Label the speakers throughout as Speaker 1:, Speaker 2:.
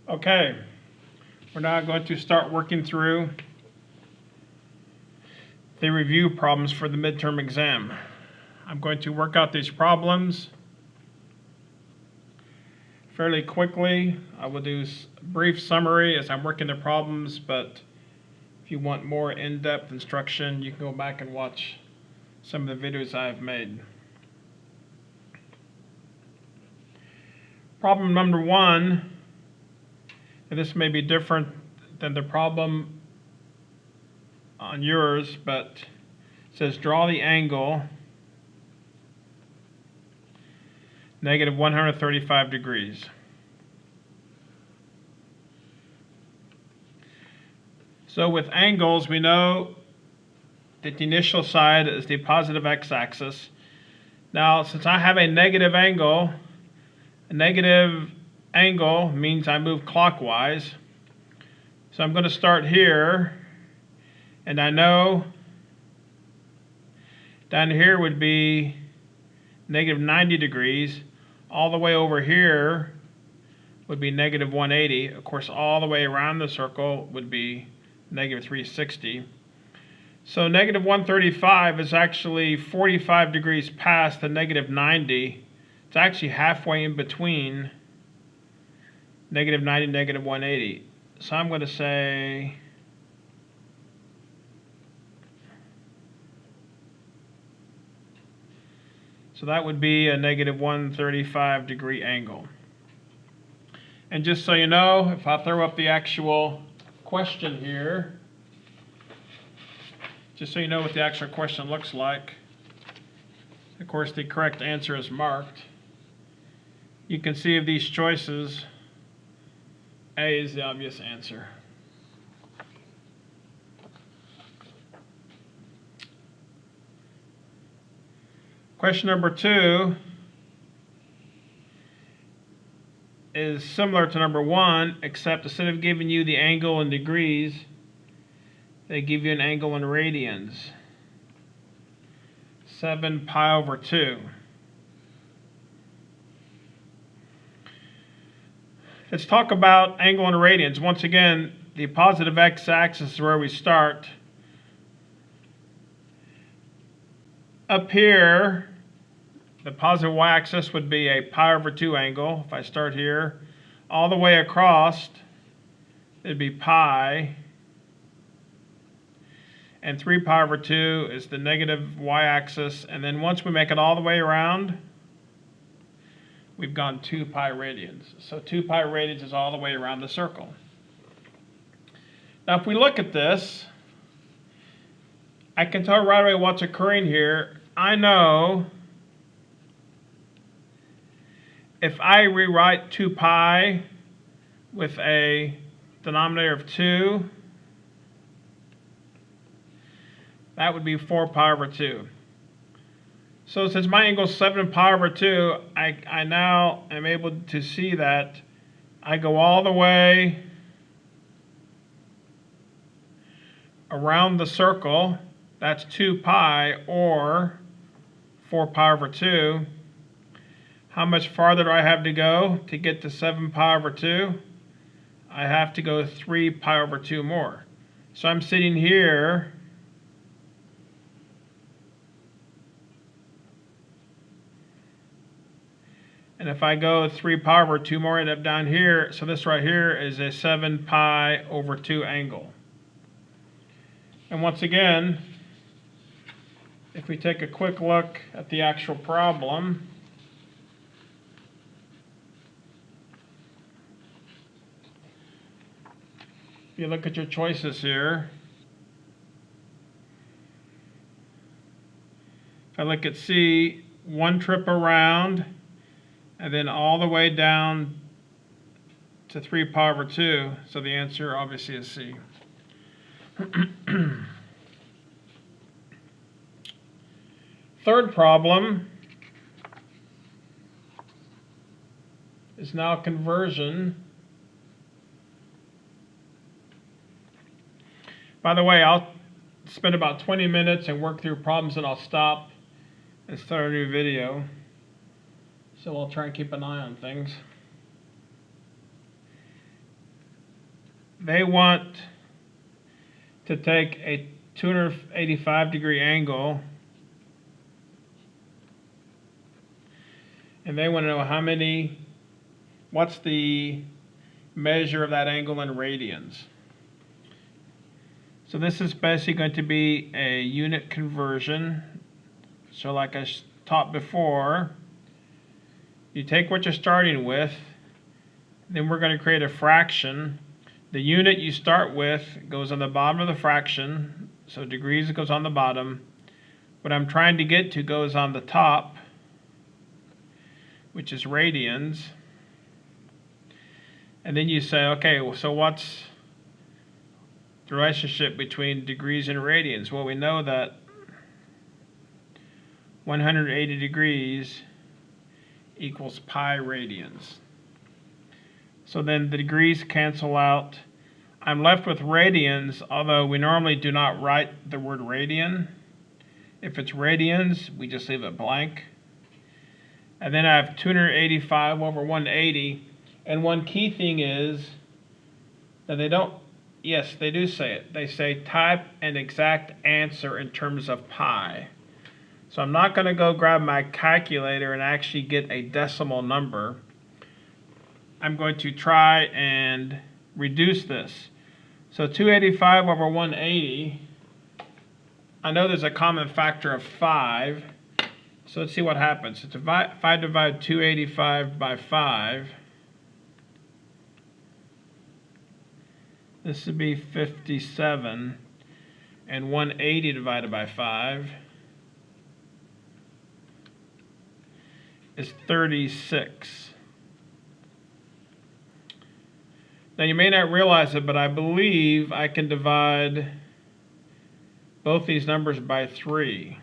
Speaker 1: Okay, we're now going to start working through the review problems for the midterm exam. I'm going to work out these problems fairly quickly. I will do a brief summary as I'm working the problems, but if you want more in-depth instruction, you can go back and watch some of the videos I've made. Problem number 1, and this may be different than the problem on yours, but it says draw the angle negative 135 degrees. So with angles, we know that the initial side is the positive x-axis. Now, since I have a negative angle means I move clockwise. So I'm going to start here, and I know down here would be negative 90 degrees. All the way over here would be negative 180. Of course, all the way around the circle would be negative 360. So negative 135 is actually 45 degrees past the negative 90. It's actually halfway in between negative 90 and negative 180. So I'm going to say so that would be a negative 135 degree angle. And just so you know, if I throw up the actual question here, just so you know what the actual question looks like, of course the correct answer is marked. You can see of these choices, A is the obvious answer. Question number 2 is similar to number 1, except instead of giving you the angle in degrees, they give you an angle in radians. 7 pi over 2. Let's talk about angle in radians. Once again, the positive x-axis is where we start. Up here, the positive y-axis would be a pi over 2 angle. If I start here, all the way across, it'd be pi. And 3 pi over 2 is the negative y-axis. And then once we make it all the way around, we've gone 2 pi radians. So 2 pi radians is all the way around the circle. Now if we look at this, I can tell right away what's occurring here. I know if I rewrite 2 pi with a denominator of 2, that would be 4 pi over 2. So since my angle is 7 pi over 2, I now am able to see that I go all the way around the circle. That's 2 pi or 4 pi over 2. How much farther do I have to go to get to 7 pi over 2? I have to go 3 pi over 2 more. So I'm sitting here and if I go 3 pi over 2 more, I end up down here. So this right here is a 7 pi over 2 angle. And once again, if we take a quick look at the actual problem, if you look at your choices here, if I look at C, 1 trip around, and then all the way down to 3 pi over 2. So the answer obviously is C. Third problem is now conversion. By the way, I'll spend about 20 minutes and work through problems, and I'll stop and start a new video. So I'll try and keep an eye on things. they want to take a 285-degree angle, and they want to know what's the measure of that angle in radians. So this is basically going to be a unit conversion. So like I taught before, you take what you're starting with, then we're going to create a fraction. The unit you start with goes on the bottom of the fraction, so degrees goes on the bottom. What I'm trying to get to goes on the top, which is radians. And then you say, okay, so what's the relationship between degrees and radians? Well, we know that 180 degrees equals pi radians. So then the degrees cancel out. I'm left with radians, although we normally do not write the word radian. If it's radians, we just leave it blank. And then I have 285 over 180. And one key thing is that they don't, yes, they do say it. They say type an exact answer in terms of pi. So I'm not going to go grab my calculator and actually get a decimal number. I'm going to try and reduce this. So 285 over 180, I know there's a common factor of 5. So let's see what happens. If I divide 285 by 5, this would be 57, and 180 divided by 5 is 36. Now you may not realize it, but I believe I can divide both these numbers by 3.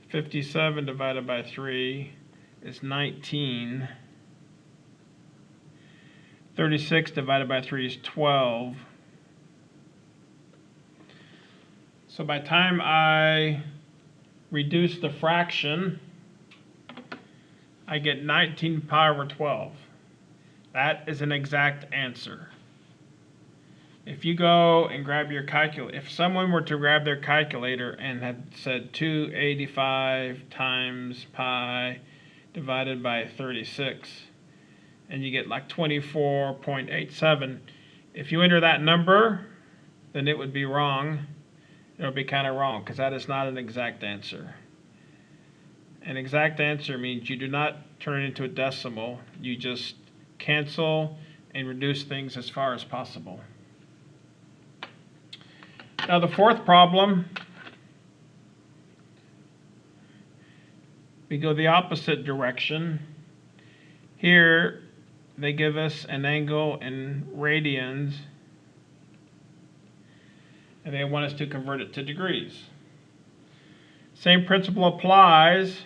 Speaker 1: 57 divided by 3 is 19. 36 divided by 3 is 12. So by the time I reduce the fraction, I get 19 pi over 12. That is an exact answer. If you go and grab your calculator, if someone were to grab their calculator and had said 285 times pi divided by 36, and you get like 24.87, if you enter that number, then it would be wrong. It would be kind of wrong, because that is not an exact answer. An exact answer means you do not turn it into a decimal. You just cancel and reduce things as far as possible. Now the fourth problem, we go the opposite direction. Here they give us an angle in radians, and they want us to convert it to degrees. Same principle applies.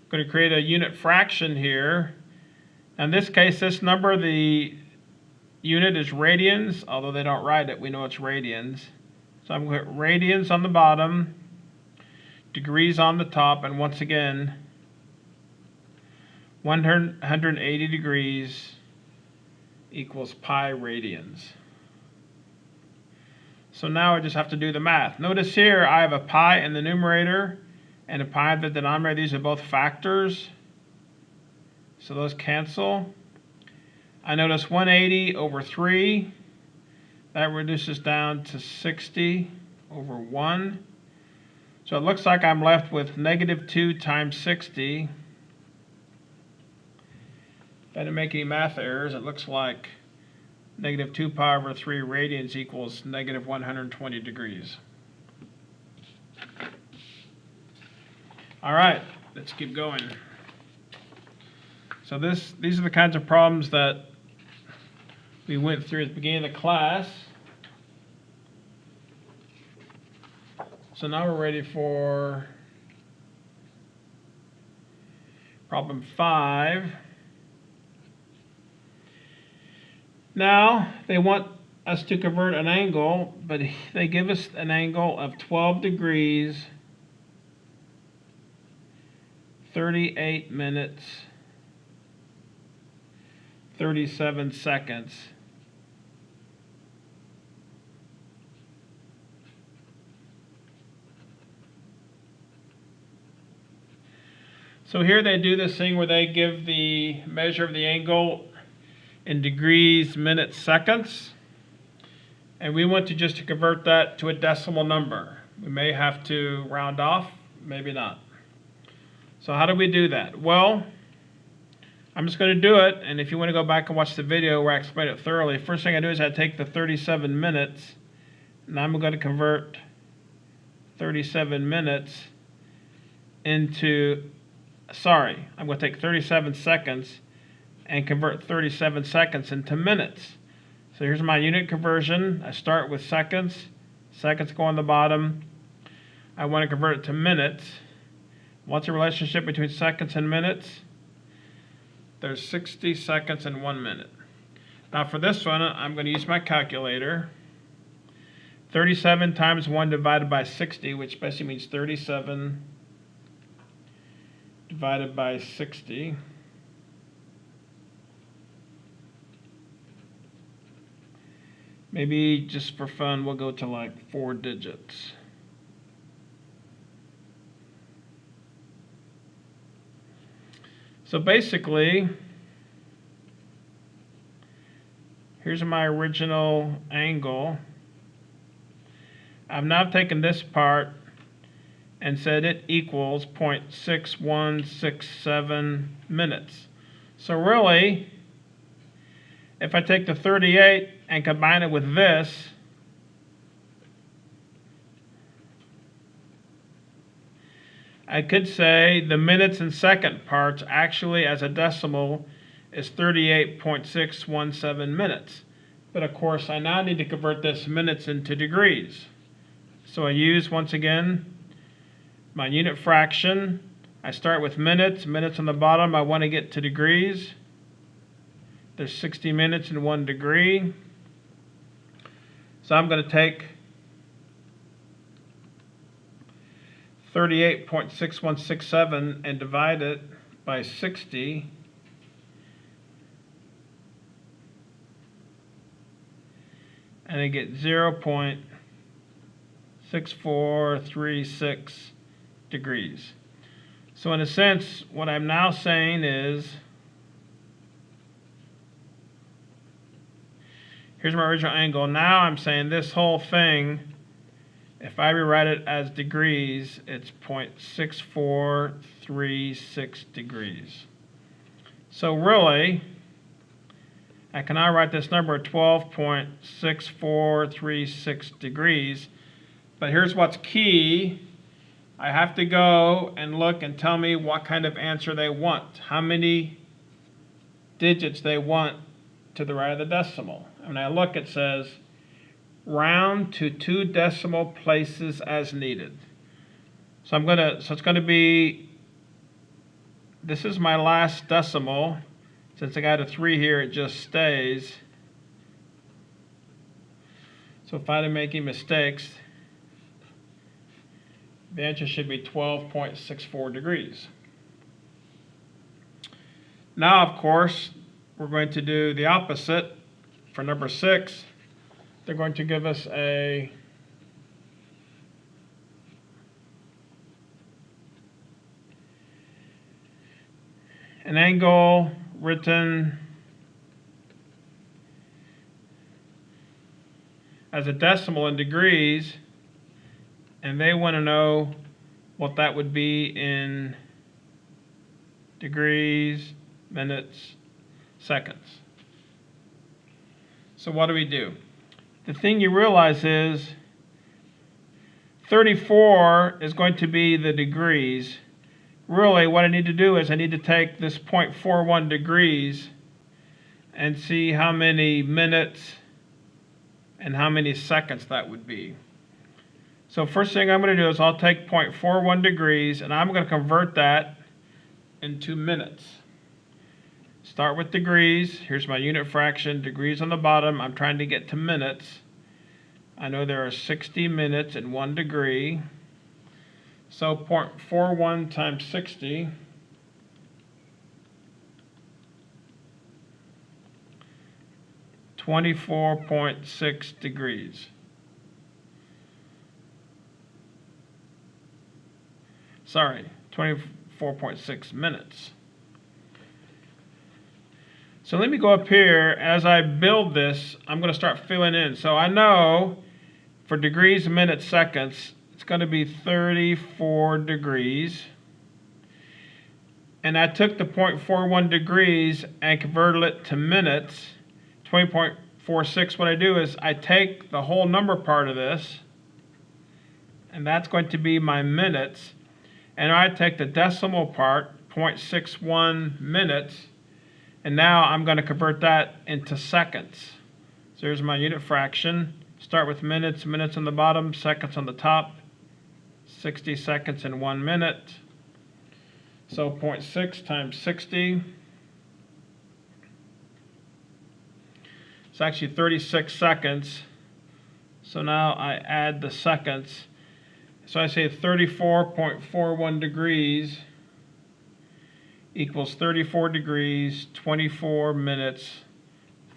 Speaker 1: I'm going to create a unit fraction here. In this case, this number, the unit is radians, although they don't write it, we know it's radians. So I'm going to put radians on the bottom, degrees on the top, and once again, 180 degrees equals pi radians. So now I just have to do the math. Notice here I have a pi in the numerator and a pi in the denominator. These are both factors, so those cancel. I notice 180 over 3, that reduces down to 60 over 1. So it looks like I'm left with negative 2 times 60. If I didn't make any math errors, it looks like negative 2 pi over 3 radians equals negative 120 degrees. All right, let's keep going. So these are the kinds of problems that we went through at the beginning of the class. So now we're ready for problem 5. Now they want us to convert an angle, but they give us an angle of 12 degrees 38 minutes, 37 seconds. So here they do this thing where they give the measure of the angle in degrees, minutes, seconds. And we want to just convert that to a decimal number. We may have to round off, maybe not. So how do we do that? Well, I'm just going to do it, and if you want to go back and watch the video where I explain it thoroughly, first thing I do is I take the 37 minutes, and I'm going to convert 37 minutes into, I'm going to take 37 seconds and convert 37 seconds into minutes. So here's my unit conversion. I start with seconds. Seconds go on the bottom. I want to convert it to minutes. What's the relationship between seconds and minutes? There's 60 seconds and 1 minute. Now for this one, I'm going to use my calculator. 37 times 1 divided by 60, which basically means 37 divided by 60. Maybe just for fun, we'll go to like 4 digits. So basically, here's my original angle. I've now taken this part and said it equals 0.6167 minutes. So really, if I take the 38 and combine it with this, I could say the minutes and second parts actually as a decimal is 38.617 minutes. But of course, I now need to convert this minutes into degrees. So I use, once again, my unit fraction. I start with minutes. Minutes on the bottom, I want to get to degrees. There's 60 minutes in 1 degree. So I'm going to take 38.6167 and divide it by 60. And I get 0.6436 degrees. So in a sense, what I'm now saying is, here's my original angle. Now I'm saying this whole thing, if I rewrite it as degrees, it's 0.6436 degrees. So really, I can now write this number at 12.6436 degrees. But here's what's key. I have to go and look and tell me what kind of answer they want, how many digits they want to the right of the decimal. And when I look, it says round to 2 decimal places as needed. So it's going to be, this is my last decimal. Since I got a 3 here, it just stays. So if I'm making mistakes, the answer should be 12.64 degrees. Now, of course, we're going to do the opposite. For number 6, they're going to give us an angle written as a decimal in degrees, and they want to know what that would be in degrees, minutes, seconds. So what do we do? The thing you realize is 34 is going to be the degrees. Really, what I need to do is I need to take this 0.41 degrees and see how many minutes and how many seconds that would be. So first thing I'm going to do is I'll take 0.41 degrees and I'm going to convert that into minutes. Start with degrees. Here's my unit fraction, degrees on the bottom. I'm trying to get to minutes. I know there are 60 minutes in 1 degree. So 0.41 times 60 24.6 degrees. Sorry, 24.6 minutes. So let me go up here. As I build this, I'm going to start filling in. So I know for degrees, minutes, seconds, it's going to be 34 degrees. And I took the 0.41 degrees and converted it to minutes, 20.46. What I do is I take the whole number part of this, and that's going to be my minutes. And I take the decimal part, 0.61 minutes, and now I'm going to convert that into seconds. So here's my unit fraction. Start with minutes, minutes on the bottom, seconds on the top. 60 seconds in 1 minute. So 0.6 times 60. It's actually 36 seconds. So now I add the seconds. So I say 34.41 degrees equals 34 degrees, 24 minutes,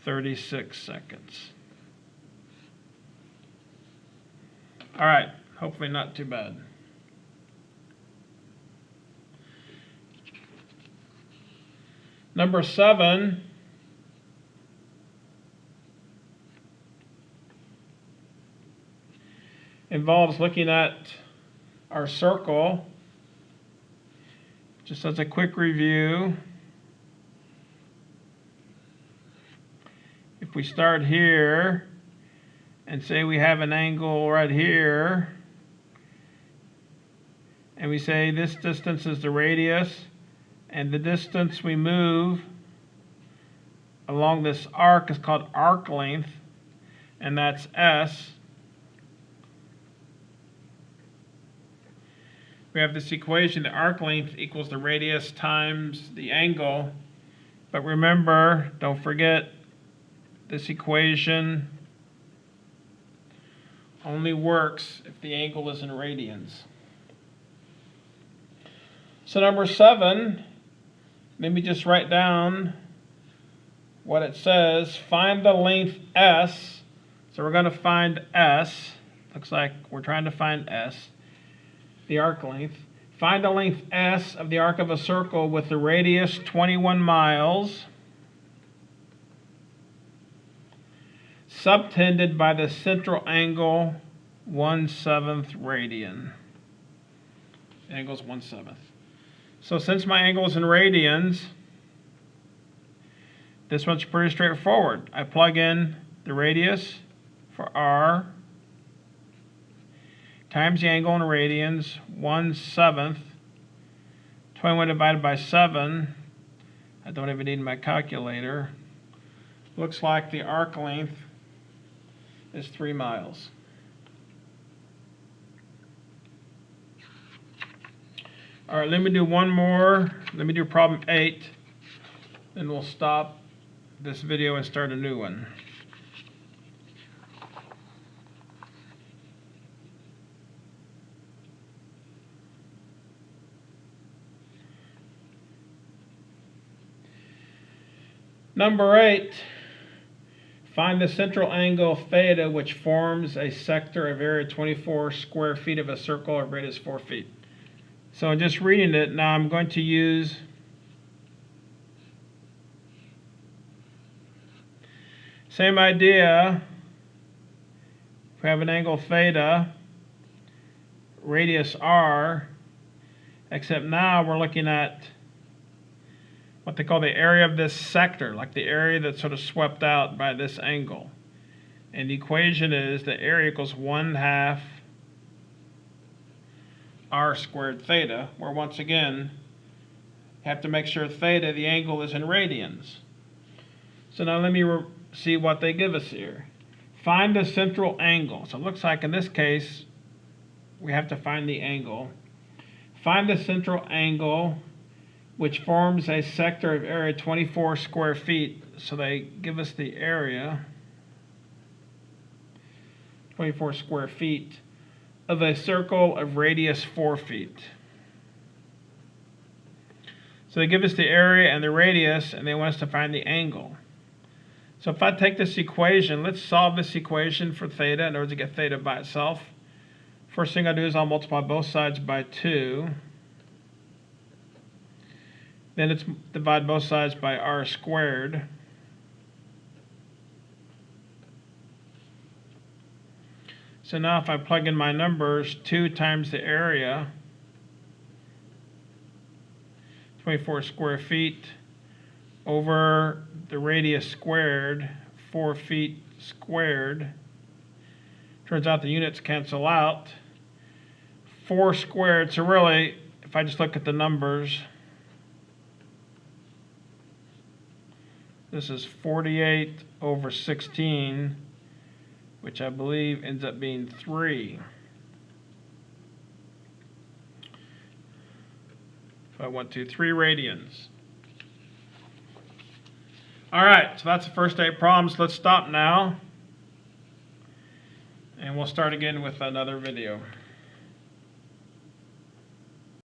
Speaker 1: 36 seconds. All right, hopefully not too bad. Number 7 involves looking at our circle. Just as a quick review, if we start here and say we have an angle right here, and we say this distance is the radius, and the distance we move along this arc is called arc length, and that's S. We have this equation, the arc length equals the radius times the angle. But remember, don't forget, this equation only works if the angle is in radians. So number 7, let me just write down what it says. Find the length S. So we're going to find S. Looks like we're trying to find S, the arc length. Find the length S of the arc of a circle with the radius 21 miles, subtended by the central angle 1/7 radian. The angle is 1/7. So since my angle is in radians, this one's pretty straightforward. I plug in the radius for R times the angle in radians, 1/7. 21 divided by 7. I don't even need my calculator. Looks like the arc length is 3 miles. All right, let me do one more. Let me do problem 8. Then we'll stop this video and start a new one. Number 8, find the central angle theta which forms a sector of area 24 square feet of a circle of radius 4 feet. So in just reading it, now I'm going to use same idea. If we have an angle theta, radius r, except now we're looking at what they call the area of this sector, like the area that's sort of swept out by this angle. And the equation is the area equals 1/2 r squared theta, where once again, you have to make sure theta, the angle, is in radians. So now let me see what they give us here. Find the central angle. So it looks like in this case, we have to find the angle. Find the central angle which forms a sector of area 24 square feet. So they give us the area, 24 square feet, of a circle of radius 4 feet. So they give us the area and the radius, and they want us to find the angle. So if I take this equation, let's solve this equation for theta in order to get theta by itself. First thing I do is I'll multiply both sides by 2. Then let's divide both sides by r squared. So now if I plug in my numbers, 2 times the area, 24 square feet, over the radius squared, 4 feet squared. Turns out the units cancel out. 4 squared, so really, if I just look at the numbers, this is 48 over 16, which I believe ends up being 3. If I went to 3 radians. All right, so that's the first 8 problems. Let's stop now, and we'll start again with another video.